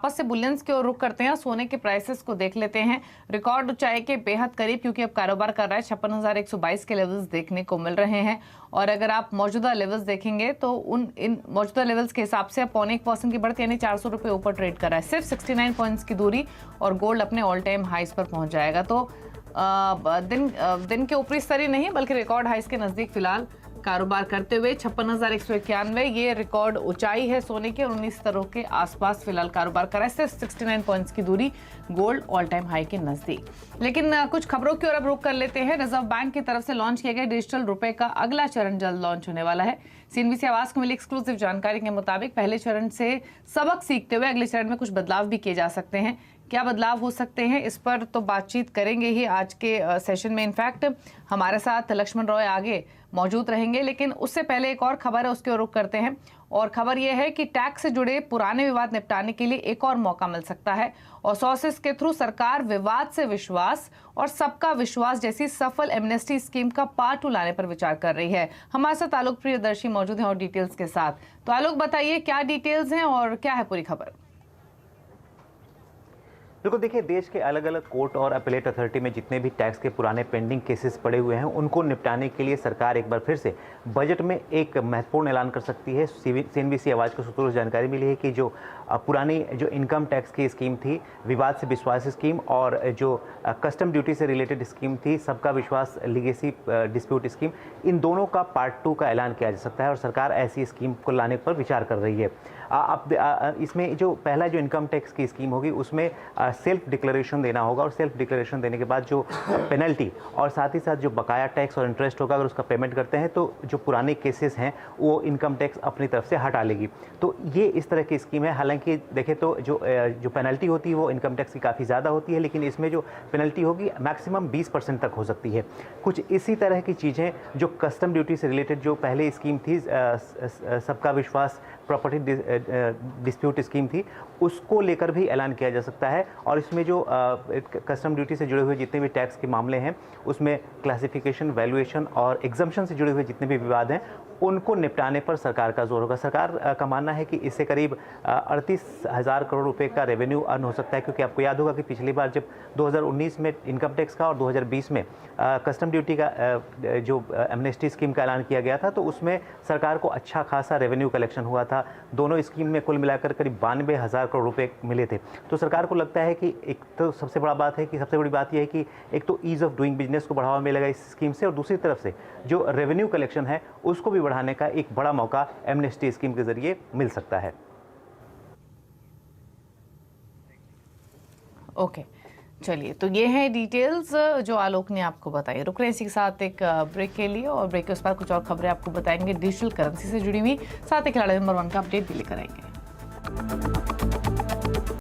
वापस से बुलियंस की ओर रुख करते हैं। सोने के प्राइसेस को देख लेते हैं। रिकॉर्ड ऊंचाई के बेहद करीब, क्योंकि अब कारोबार कर रहा है 56,122 के लेवल्स देखने को मिल रहे हैं। और अगर आप मौजूदा लेवल्स देखेंगे तो इन मौजूदा लेवल्स के हिसाब से अब 0.25% की बढ़त यानी 400 रुपये ऊपर ट्रेड कर रहा है। सिर्फ 69 पॉइंट्स की दूरी और गोल्ड अपने ऑल टाइम हाइस पर पहुंच जाएगा। तो दिन के ऊपरी स्तर ही नहीं बल्कि रिकॉर्ड हाइस के नजदीक फिलहाल कारोबार करते हुए 56,191 ये रिकॉर्ड ऊंचाई है सोने के, और 19 स्तरों के आसपास फिलहाल कारोबार कर रहा है। सिर्फ 69 पॉइंट्स की दूरी गोल्ड ऑल टाइम हाई के नजदीक। लेकिन कुछ खबरों की ओर अब रुख कर लेते हैं। रिजर्व बैंक की तरफ से लॉन्च किया गया डिजिटल रुपए का अगला चरण जल्द लॉन्च होने वाला है। सीएनबीसी आवाज को मिली एक्सक्लूसिव जानकारी के मुताबिक पहले चरण से सबक सीखते हुए अगले चरण में कुछ बदलाव भी किए जा सकते हैं। क्या बदलाव हो सकते हैं, इस पर तो बातचीत करेंगे ही आज के सेशन में। इनफैक्ट हमारे साथ लक्ष्मण रॉय आगे मौजूद रहेंगे, लेकिन उससे पहले एक और खबर है, उसके रुख करते हैं। और खबर यह है कि टैक्स से जुड़े पुराने विवाद निपटाने के लिए एक और मौका मिल सकता है, और सोर्सेस के थ्रू सरकार विवाद से विश्वास और सबका विश्वास जैसी सफल एमनेस्टी स्कीम का पार्ट 2 लाने पर विचार कर रही है। हमारे साथ आलोक प्रियदर्शी मौजूद हैं और डिटेल्स के साथ। तो आलोक, बताइए क्या डिटेल्स हैं और क्या है पूरी खबर? बिल्कुल, देखिए, देश के अलग अलग कोर्ट और अपीलेट अथॉरिटी में जितने भी टैक्स के पुराने पेंडिंग केसेस पड़े हुए हैं उनको निपटाने के लिए सरकार एक बार फिर से बजट में एक महत्वपूर्ण ऐलान कर सकती है। सीएनबीसी आवाज़ को सूत्रों से जानकारी मिली है कि जो पुरानी जो इनकम टैक्स की स्कीम थी, विवाद से विश्वास स्कीम, और जो कस्टम ड्यूटी से रिलेटेड स्कीम थी, सबका विश्वास लीगेसी डिस्प्यूट स्कीम, इन दोनों का पार्ट 2 का ऐलान किया जा सकता है और सरकार ऐसी स्कीम को लाने पर विचार कर रही है। अब इसमें जो पहला जो इनकम टैक्स की स्कीम होगी उसमें सेल्फ डिक्लेरेशन देना होगा, और सेल्फ डिक्लेरेशन देने के बाद जो पेनल्टी और साथ ही साथ जो बकाया टैक्स और इंटरेस्ट होगा, अगर उसका पेमेंट करते हैं तो जो पुराने केसेस हैं वो इनकम टैक्स अपनी तरफ से हटा लेगी। तो ये इस तरह की स्कीम है। हालांकि देखें तो जो पेनल्टी होती है वो इनकम टैक्स की काफ़ी ज़्यादा होती है, लेकिन इसमें जो पेनल्टी होगी मैक्सिमम 20% तक हो सकती है। कुछ इसी तरह की चीज़ें जो कस्टम ड्यूटी से रिलेटेड जो पहले स्कीम थी, सबका विश्वास प्रॉपर्टी डिस्प्यूट स्कीम थी, उसको लेकर भी ऐलान किया जा सकता है। और इसमें जो कस्टम ड्यूटी से जुड़े हुए जितने भी टैक्स के मामले हैं उसमें क्लासिफिकेशन, वैल्यूएशन और एग्जम्पशन से जुड़े हुए जितने भी विवाद हैं उनको निपटाने पर सरकार का जोर होगा। सरकार का मानना है कि इससे करीब 38,000 करोड़ रुपए का रेवेन्यू अर्न हो सकता है, क्योंकि आपको याद होगा कि पिछली बार जब 2019 में इनकम टैक्स का और 2020 में कस्टम ड्यूटी का जो एमनेस्टी स्कीम का ऐलान किया गया था, तो उसमें सरकार को अच्छा खासा रेवेन्यू कलेक्शन हुआ था। दोनों स्कीम में कुल मिलाकर करीब 92,000 करोड़ रुपए मिले थे। तो सरकार को लगता है कि एक तो सबसे बड़ी बात यह है कि एक तो ईज़ ऑफ डूइंग बिजनेस को बढ़ावा मिलेगा इस स्कीम से, और दूसरी तरफ से जो रेवेन्यू कलेक्शन है उसको भी बढ़ाने का एक बड़ा मौका एमनेस्टी स्कीम के जरिए मिल सकता है। ओके, चलिए, तो ये है डिटेल्स जो आलोक ने आपको बताई। रुक रहे हैं इसी के साथ एक ब्रेक के लिए, और ब्रेक के उस पर कुछ और खबरें आपको बताएंगे डिजिटल करेंसी से जुड़ी हुई, साथ ही खिलाड़ी नंबर 1 का अपडेट भी लेकर आएंगे।